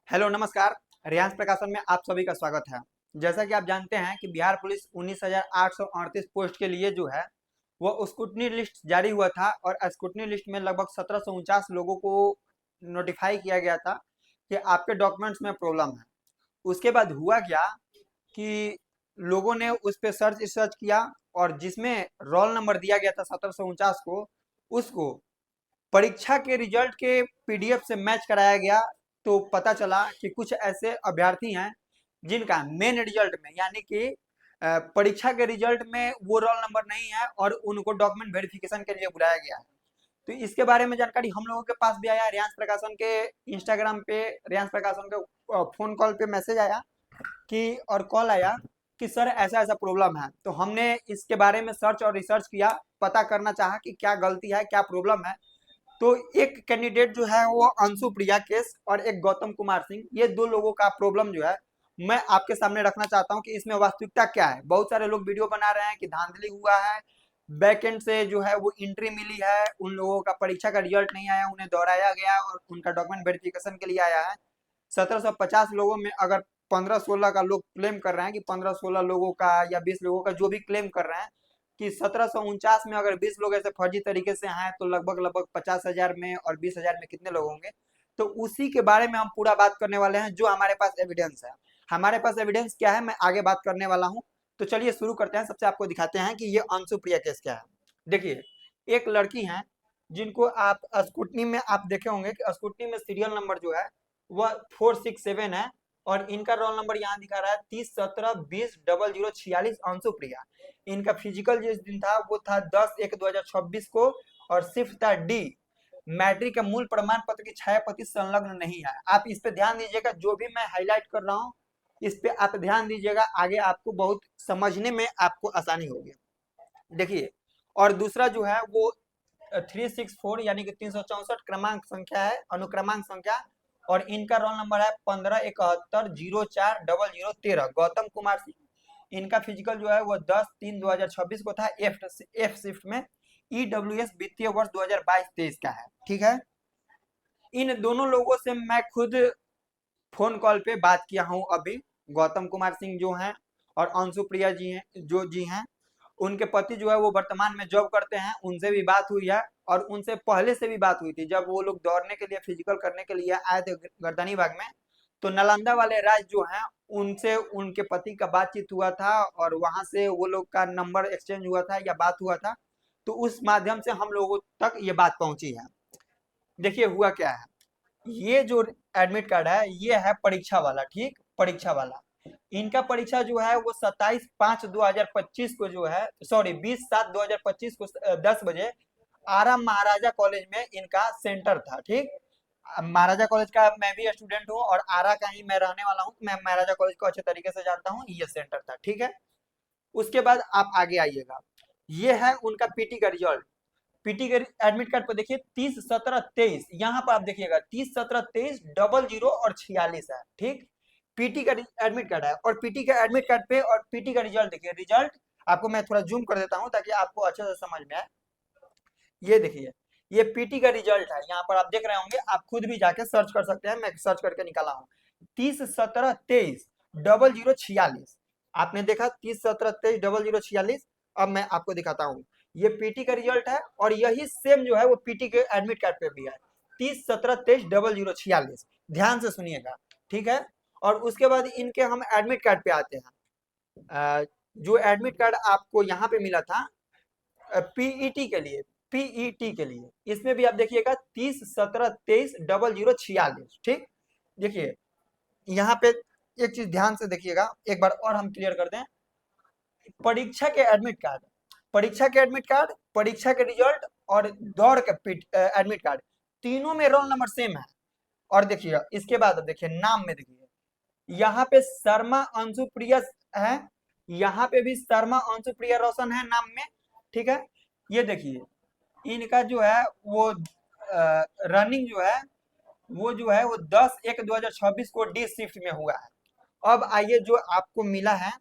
Hello नमस्कार। रियांस प्रकाशन में आप सभी का स्वागत है। जैसा कि आप जानते हैं कि बिहार पुलिस 19,838 पोस्ट के लिए जो है वो स्क्रूटनी लिस्ट जारी हुआ था और स्क्रूटनी लिस्ट में लगभग 1749 लोगों को नोटिफाई किया गया था कि आपके डॉक्यूमेंट्स में प्रॉब्लम है। उसके बाद हुआ क्या कि लोगों ने उस पर सर्च रिसर्च किया और जिसमें रोल नंबर दिया गया था 1749 को, उसको परीक्षा के रिजल्ट के पीडीएफ से मैच कराया गया। तो पता चला कि कुछ ऐसे अभ्यर्थी हैं जिनका मेन रिजल्ट में यानी कि परीक्षा के रिजल्ट में वो रोल नंबर नहीं है और उनको डॉक्यूमेंट वेरिफिकेशन के लिए बुलाया गया है। तो इसके बारे में जानकारी हम लोगों के पास भी आया। रियांस प्रकाशन के इंस्टाग्राम पे, रियांस प्रकाशन के फोन कॉल पे मैसेज आया कि और कॉल आया कि सर ऐसा ऐसा प्रॉब्लम है। तो हमने इसके बारे में सर्च और रिसर्च किया, पता करना चाहा कि क्या गलती है, क्या प्रॉब्लम है। तो एक कैंडिडेट जो है वो अंशु प्रिया केस और एक गौतम कुमार सिंह, ये दो लोगों का प्रॉब्लम जो है मैं आपके सामने रखना चाहता हूं कि इसमें वास्तविकता क्या है। बहुत सारे लोग वीडियो बना रहे हैं कि धांधली हुआ है, बैकएंड से जो है वो एंट्री मिली है, उन लोगों का परीक्षा का रिजल्ट नहीं आया, उन्हें दोहराया गया और उनका डॉक्यूमेंट वेरिफिकेशन के लिए आया है। 1750 लोगों में अगर 15-16 का लोग क्लेम कर रहे हैं कि 15-16 लोगों का या 20 लोगों का जो भी क्लेम कर रहे हैं कि 1749 में अगर 20 लोग ऐसे फर्जी तरीके से हैं तो लगभग लगभग 50,000 में और 20,000 में कितने लोग होंगे। तो उसी के बारे में हम पूरा बात करने वाले हैं जो हमारे पास एविडेंस है। हमारे पास एविडेंस क्या है मैं आगे बात करने वाला हूँ। तो चलिए शुरू करते हैं। सबसे आपको दिखाते हैं कि ये अंशु प्रिया केस क्या है। देखिए, एक लड़की है जिनको आप स्कूटनी में आप देखे होंगे कि स्कूटनी में सीरियल नंबर जो है वह 467 है और इनका रोल नंबर यहाँ दिखा रहा है 30-17-20-0046 अंशु प्रिया। इनका फिजिकल जिस दिन था वो था 10/1/2026 को और शिफ्ट था डी। मैट्रिक का मूल प्रमाण पत्र की छाया प्रति संलग्न नहीं है। आप इस पे ध्यान दीजिएगा, जो भी मैं हाईलाइट कर रहा हूँ इस पे आप ध्यान दीजिएगा, आगे आपको बहुत समझने में आपको आसानी होगी। देखिए, और दूसरा जो है वो 364 यानी कि 364 क्रमांक संख्या है, अनुक्रमांक संख्या, और इनका रोल नंबर है 1571040013 गौतम कुमार सिंह। इनका फिजिकल जो है वो 10/3/2026 को था, एफ शिफ्ट में, ईडब्ल्यूएस वित्तीय वर्ष 2022-23 का है। ठीक है, इन दोनों लोगों से मैं खुद फोन कॉल पे बात किया हूं अभी। गौतम कुमार सिंह जो हैं और अंशु प्रिया जी हैं, जो जी हैं, उनके पति जो है वो वर्तमान में जॉब करते हैं, उनसे भी बात हुई है और उनसे पहले से भी बात हुई थी जब वो लोग दौड़ने के लिए, फिजिकल करने के लिए आए थे गर्दनी बाग में। तो नालंदा वाले राज जो हैं उनसे उनके पति का बातचीत हुआ था और वहां से वो लोग का नंबर एक्सचेंज हुआ था या बात हुआ था। तो उस माध्यम से हम लोगों तक ये बात पहुंची है। देखिए हुआ क्या है, ये जो एडमिट कार्ड है ये है परीक्षा वाला। ठीक, परीक्षा वाला। इनका परीक्षा जो है वो 27/5/2025 को जो है, सॉरी 20/7/2025 को 10 बजे आरा महाराजा कॉलेज में इनका सेंटर था। ठीक, महाराजा कॉलेज का मैं भी स्टूडेंट हूँ और आरा का ही मैं रहने वाला हूँ, मैं महाराजा कॉलेज को अच्छे तरीके से जानता हूँ। ये सेंटर था। ठीक है, उसके बाद आप आगे आइएगा, ये है उनका पीटी का रिजल्ट। पीटी के एडमिट कार्ड पर देखिए 30/17/23, यहाँ पर आप देखिएगा 30/17/23 और 46 है। ठीक, पीटी का एडमिट कार्ड है और पीटी का एडमिट कार्ड पे और पीटी का रिजल्ट देखिए। रिजल्ट आपको मैं थोड़ा जूम कर देता हूँ ताकि आपको अच्छे से समझ में आए। ये देखिए, ये पीटी का रिजल्ट है, यहाँ पर आप देख रहे होंगे, आप खुद भी जाके सर्च कर सकते हैं, मैं सर्च करके निकाला हूँ। 30/17/23 0046 आपने देखा, 30/17/23 0046। अब मैं आपको दिखाता हूँ, ये पीटी का रिजल्ट है और यही सेम जो है वो पीटी के एडमिट कार्ड पे भी है, 30/17/23 0046। ध्यान से सुनिएगा, ठीक है। और उसके बाद इनके हम एडमिट कार्ड पे आते हैं। जो एडमिट कार्ड आपको यहाँ पे मिला था पीईटी के लिए, पीईटी के लिए, इसमें भी आप देखिएगा 30/17/23 0046। ठीक, देखिए यहाँ पे एक चीज ध्यान से देखिएगा, एक बार और हम क्लियर कर दें। परीक्षा के एडमिट कार्ड, परीक्षा के एडमिट कार्ड, परीक्षा के रिजल्ट और दौड़ के एडमिट कार्ड, तीनों में रोल नंबर सेम है। और देखिए इसके बाद देखिए नाम में, देखिए यहाँ पे शर्मा अंशु प्रिया है, यहाँ पे भी शर्मा अंशु प्रिया रोशन है नाम में। ठीक है, ये देखिए इनका जो है वो रनिंग जो है वो 10/1/2026 को डी शिफ्ट में हुआ है। अब आइए जो आपको मिला है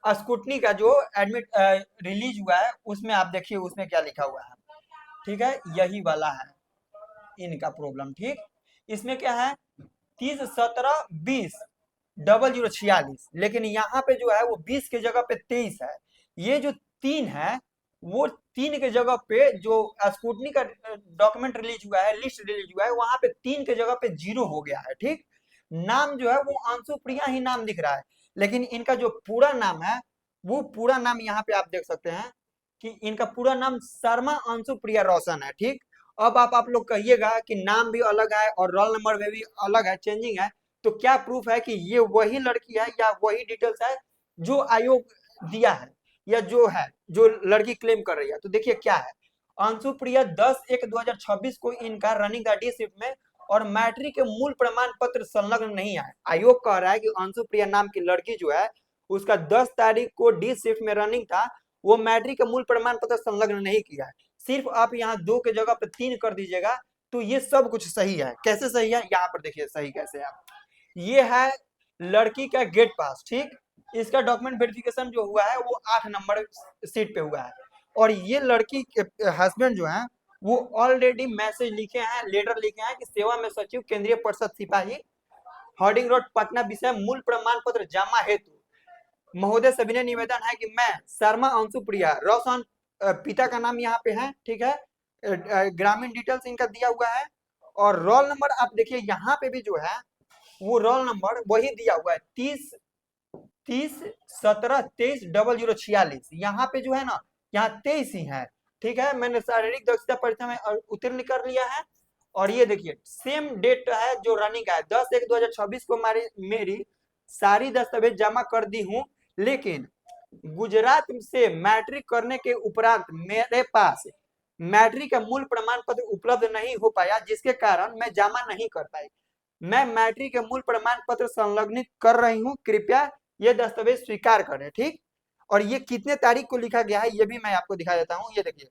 स्कूटनी का जो एडमिट रिलीज हुआ है, उसमें आप देखिए उसमें क्या लिखा हुआ है। ठीक है, यही वाला है इनका प्रॉब्लम। ठीक, इसमें क्या है 30 17 20 0046, लेकिन यहाँ पे जो है वो 20 के जगह पे 23 है। ये जो 3 है वो 3 के जगह पे जो स्कूटनी का डॉक्यूमेंट रिलीज हुआ है, लिस्ट रिलीज हुआ है, वहां पे 3 के जगह पे 0 हो गया है। ठीक, नाम जो है वो अंशु प्रिया ही नाम दिख रहा है, लेकिन इनका जो पूरा नाम है वो पूरा नाम यहाँ पे आप देख सकते हैं कि इनका पूरा नाम शर्मा अंशु प्रिया रोशन है। ठीक, अब आप लोग कहिएगा कि नाम भी अलग है और रोल नंबर में भी अलग है, चेंजिंग है, तो क्या प्रूफ है कि ये वही लड़की है या वही डिटेल्स है जो आयोग दिया है या जो है जो लड़की क्लेम कर रही है? तो देखिए क्या है, अंशु प्रिया 10/1/2026 को इनका रनिंग का डी शिफ्ट में और मैट्रिक के मूल प्रमाण पत्र संलग्न नहीं है। आयोग कह रहा है कि अंशु प्रिया नाम की लड़की जो है उसका 10 तारीख को डी शिफ्ट में रनिंग था, वो मैट्रिक का मूल प्रमाण पत्र संलग्न नहीं किया है। सिर्फ आप यहाँ 2 के जगह पे 3 कर दीजिएगा तो ये सब कुछ सही है। कैसे सही है, यहाँ पर देखिए सही कैसे है। ये है लड़की का गेट पास, ठीक, इसका डॉक्यूमेंट वेरिफिकेशन जो हुआ है वो 8 नंबर सीट पे हुआ है, और ये लड़की के हस्बैंड जो है वो ऑलरेडी मैसेज लिखे हैं, लेटर लिखे हैं कि सेवा में सचिव केंद्रीय परिषद सिपाही हॉर्डिंग रोड पटना विषय मूल प्रमाण पत्र जमा हेतु महोदय सविनय निवेदन है कि मैं शर्मा अंशु प्रिया रोशन, पिता का नाम यहाँ पे है, ठीक है, ग्रामीण डिटेल्स इनका दिया हुआ है, और रोल नंबर आप देखिए यहाँ पे भी जो है वो रोल नंबर वही दिया हुआ है 30 17 23 0046। यहाँ पे जो है ना, यहाँ 23 ही है। ठीक है, मैंने शारीरिक दक्षता परीक्षा में उत्तीर्ण कर लिया है, और ये देखिए सेम डेट है जो रनिंग है 10/1/2026 को मेरी सारी दस्तावेज जमा कर दी हूँ, लेकिन गुजरात से मैट्रिक करने के उपरांत मेरे पास मैट्रिक का मूल प्रमाण पत्र उपलब्ध नहीं हो पाया, जिसके कारण मैं जमा नहीं कर पाई। मैं मैट्रिक के मूल प्रमाण पत्र संलग्नित कर रही हूँ, कृपया ये दस्तावेज स्वीकार करें। ठीक, और ये कितने तारीख को लिखा गया है ये भी मैं आपको दिखा देता हूँ। ये देखिए,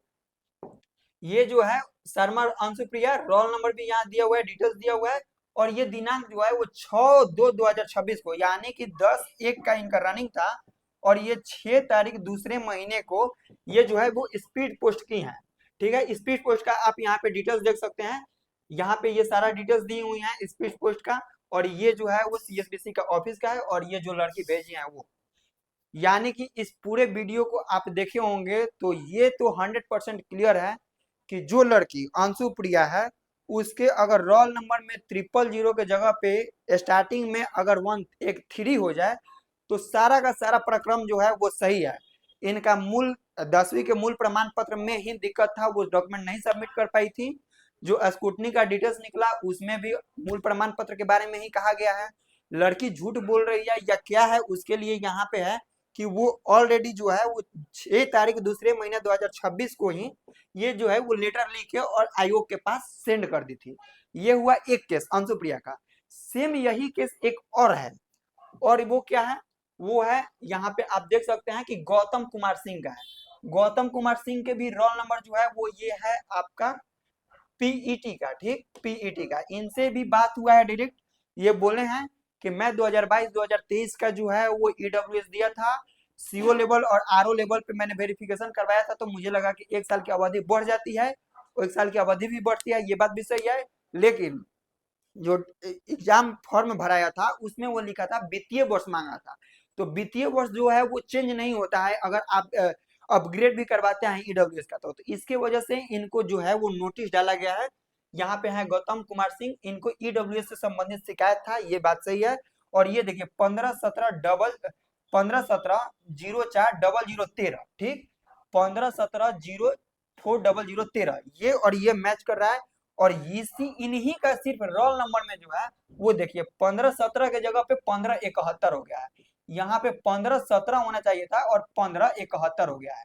ये जो है शर्मा अंशु प्रिया, रोल नंबर भी यहाँ दिया हुआ है, डिटेल्स दिया हुआ है, और ये दिनांक जो है वो 6/2/2026 को, यानी कि 10/1 का इनका रनिंग था, और ये 6 तारीख दूसरे महीने को ये जो है वो स्पीड पोस्ट की है। ठीक है, स्पीड पोस्ट का आप यहाँ पे डिटेल्स देख सकते हैं, यहाँ पे ये सारा डिटेल्स दी हुई है स्पीड पोस्ट का, और ये जो है वो CSBC का ऑफिस का है, और ये जो लड़की भेजी है वो, यानी कि इस पूरे वीडियो को आप देखे होंगे तो ये तो 100% क्लियर है कि जो लड़की अंशु प्रिया है उसके अगर रोल नंबर में 000 के जगह पे स्टार्टिंग में अगर 113 हो जाए तो सारा का सारा प्रक्रम जो है वो सही है। इनका मूल 10वीं के मूल प्रमाण पत्र में ही दिक्कत था, वो डॉक्यूमेंट नहीं सबमिट कर पाई थी। जो स्कूटनी का डिटेल्स निकला उसमें भी मूल प्रमाण पत्र के बारे में ही कहा गया है। लड़की झूठ बोल रही है या क्या है उसके लिए यहाँ पे है कि वो ऑलरेडी जो है वो 6 तारीख दूसरे महीने 2026 को ही ये जो है वो लेटर लिख के और आयोग के पास सेंड कर दी थी। ये हुआ एक केस अंशु प्रिया का। सेम यही केस एक और है, और वो क्या है, वो है यहाँ पे आप देख सकते हैं कि गौतम कुमार सिंह का है। गौतम कुमार सिंह के भी रोल नंबर जो है वो ये है आपका पीईटी का। ठीक, पीईटी का इनसे भी बात हुआ है डायरेक्ट। ये बोले हैं कि मैं 2022-2023 का जो है वो ईडब्ल्यूएस दिया था, सीओ लेवल और आरओ लेवल पे मैंने वेरिफिकेशन करवाया था, तो मुझे लगा कि 1 साल की अवधि बढ़ जाती है, 1 साल की अवधि भी बढ़ती है, ये बात भी सही है, लेकिन जो एग्जाम फॉर्म भराया था उसमें वो लिखा था वित्तीय वर्ष मांगा था। तो वित्तीय वर्ष जो है वो चेंज नहीं होता है अगर आप अपग्रेड भी करवाते हैं ईडब्ल्यूएस का, तो इसके वजह से इनको जो है वो नोटिस डाला गया है। यहाँ पे है गौतम कुमार सिंह, इनको ईडब्ल्यूएस से संबंधित शिकायत था, ये बात सही है। और ये देखिए 15/17/04/0013, ठीक, 15/17/04/0013, ये और ये मैच कर रहा है, और इसी इन्हीं का सिर्फ रोल नंबर में जो है वो देखिए 15/17 के जगह पे 15/71 हो गया है। यहाँ पे 15/17 होना चाहिए था और 15/71 हो गया है।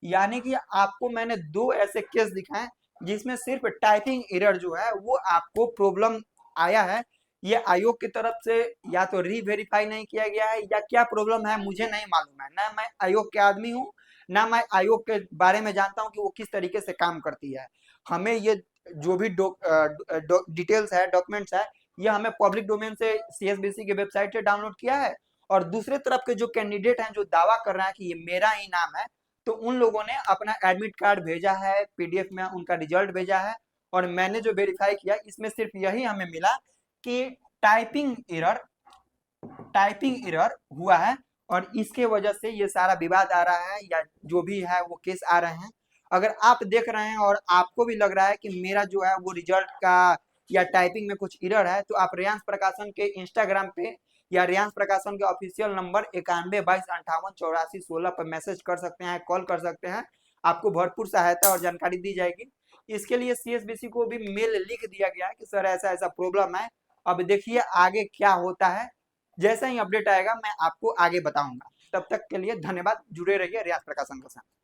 यानी कि आपको मैंने 2 ऐसे केस दिखाए जिसमें सिर्फ टाइपिंग एरर जो है वो आपको प्रॉब्लम आया है। ये आयोग की तरफ से या तो रीवेरीफाई नहीं किया गया है या क्या प्रॉब्लम है मुझे नहीं मालूम है, ना मैं आयोग के आदमी हूँ, ना मैं आयोग के बारे में जानता हूँ कि वो किस तरीके से काम करती है। हमें ये जो भी डिटेल्स है, डॉक्यूमेंट्स है, ये हमें पब्लिक डोमेन से CSBC के वेबसाइट से डाउनलोड किया है, और दूसरे तरफ के जो कैंडिडेट हैं जो दावा कर रहे हैं कि ये मेरा ही नाम है, तो उन लोगों ने अपना एडमिट कार्ड भेजा है, PDF में उनका रिजल्ट भेजा है, और मैंने जो वेरीफाई किया इसमें सिर्फ यही हमें मिला कि टाइपिंग एरर हुआ है और इसके वजह से ये सारा विवाद आ रहा है या जो भी है वो केस आ रहे हैं। अगर आप देख रहे हैं और आपको भी लग रहा है कि मेरा जो है वो रिजल्ट का या टाइपिंग में कुछ एरर है, तो आप रेयांश प्रकाशन के इंस्टाग्राम पे या रेयांश प्रकाशन के ऑफिशियल नंबर 91 22 58 84 16 पर मैसेज कर सकते हैं, कॉल कर सकते हैं। आपको भरपूर सहायता और जानकारी दी जाएगी। इसके लिए सीएसबीसी को भी मेल लिख दिया गया है कि सर ऐसा ऐसा प्रॉब्लम है। अब देखिए आगे क्या होता है, जैसा ही अपडेट आएगा मैं आपको आगे बताऊंगा। तब तक के लिए धन्यवाद, जुड़े रहिए रेयांश प्रकाशन के साथ।